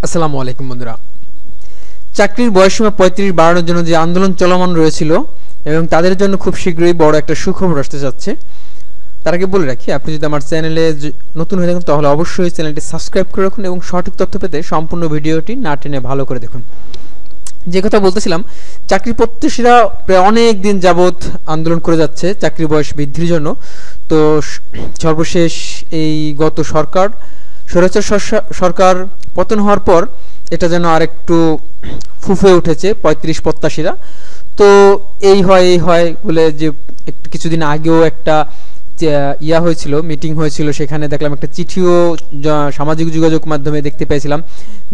আসসালামু আলাইকুম বন্ধুরা। চাকরির বয়সসীমা ৩৫ বাড়ানোর জন্য যে আন্দোলন চলমান রয়েছিল এবং তাদের জন্য খুব শীঘ্রই বড় একটা সুখবর আসতে যাচ্ছে। তার আগে বলে রাখি, আপনি যদি আমার চ্যানেলে নতুন হয়ে থাকেন তাহলে অবশ্যই চ্যানেলটি সাবস্ক্রাইব করে রাখুন এবং সঠিক তথ্য পেতে সম্পূর্ণ ভিডিওটি না টেনে ভালো করে দেখুন। যে কথা বলতেছিলাম, চাকরি প্রত্যাশীরা প্রায় অনেক দিন যাবৎ আন্দোলন করে যাচ্ছে চাকরির বয়স বৃদ্ধির জন্য। তো সর্বশেষ এই গত স্বৈরাচার সরকার পতন হওয়ার পর এটা যেন আরেকটু ফুফে উঠেছে ৩৫ প্রত্যাশীরা। তো এই হয় বলে যে কিছুদিন আগেও একটা হয়েছিল, মিটিং হয়েছিল, সেখানে দেখলাম একটা চিঠিও সামাজিক যোগাযোগ মাধ্যমে দেখতে পেয়েছিলাম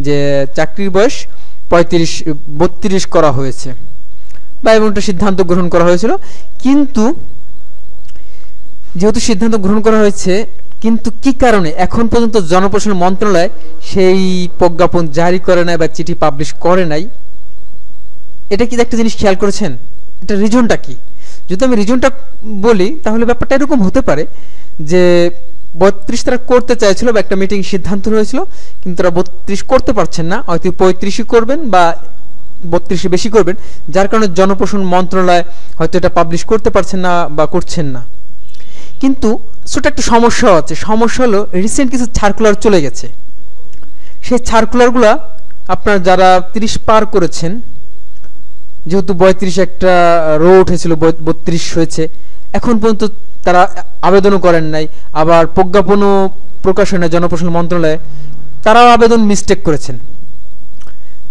যে চাকরির বয়স ৩২ করা হয়েছে বা এমন একটা সিদ্ধান্ত গ্রহণ করা হয়েছিল। কিন্তু যেহেতু সিদ্ধান্ত গ্রহণ করা হয়েছে, কিন্তু কি কারণে এখন পর্যন্ত জনপ্রশাসন মন্ত্রণালয় সেই প্রজ্ঞাপন জারি করে নাই বা চিঠি পাবলিশ করে নাই, এটা কি একটা জিনিস খেয়াল করেছেন? এটা রিজনটা কি? যদি আমি রিজনটা বলি তাহলে ব্যাপারটা এরকম হতে পারে যে ৩২ তারা করতে চাইছিল বা একটা মিটিং সিদ্ধান্ত হয়েছিল, কিন্তু তারা ৩২ করতে পারছেন না, হয়তো ৩৫ই করবেন বা ৩২ বেশি করবেন, যার কারণে জনপ্রশাসন মন্ত্রণালয় হয়তো এটা পাবলিশ করতে পারছেন না বা করছেন না। কিন্তু ছোট একটা সমস্যা আছে। সমস্যা হলো রিসেন্ট কিছু সার্কুলার চলে গেছে। সেই সার্কুলারগুলো আপনার যারা ৩০ পার করেছেন, যেহেতু ৩২ একটা রো উঠেছিল, ৩২ হয়েছে, এখন পর্যন্ত তারা আবেদনও করেন নাই, আবার প্রজ্ঞাপনও প্রকাশ হয় না জনপ্রশাসন মন্ত্রণালয়ে, তারাও আবেদন মিস্টেক করেছেন,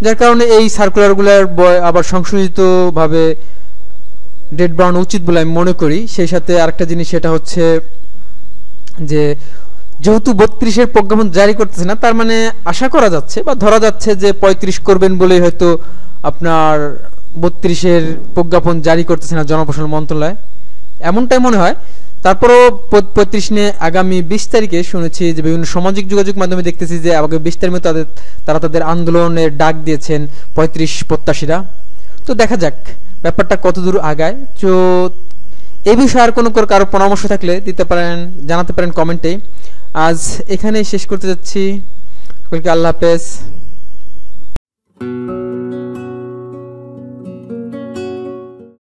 যার কারণে এই সার্কুলারগুলোর আবার সংশোধিতভাবে ডেট বাড়ানো উচিত বলে আমি মনে করি। সেই সাথে আরেকটা জিনিস, সেটা হচ্ছে যে যেহেতু ৩২-এর প্রজ্ঞাপন জারি করতেছে না, তার মানে আশা করা যাচ্ছে বা ধরা যাচ্ছে যে ৩৫ করবেন বলেই হয়তো আপনার ৩২-এর প্রজ্ঞাপন জারি করতেছে না জনপ্রশাসন মন্ত্রণালয়, এমনটাই মনে হয়। তারপরও ৩৫ নিয়ে আগামী ২০ তারিখে শুনেছি যে বিভিন্ন সামাজিক যোগাযোগ মাধ্যমে দেখতেছি যে আগামী ২০ তারিখে তারা তাদের আন্দোলনের ডাক দিয়েছেন ৩৫ প্রত্যাশীরা। তো দেখা যাক ব্যাপারটা কতদূর আগায়। তো এই বিষয়ে আর কোনো কারো পরামর্শ থাকলে দিতে পারেন, জানাতে পারেন কমেন্টে। আজ এখানেই শেষ করতে যাচ্ছি। আল্লাহ হাফেজ।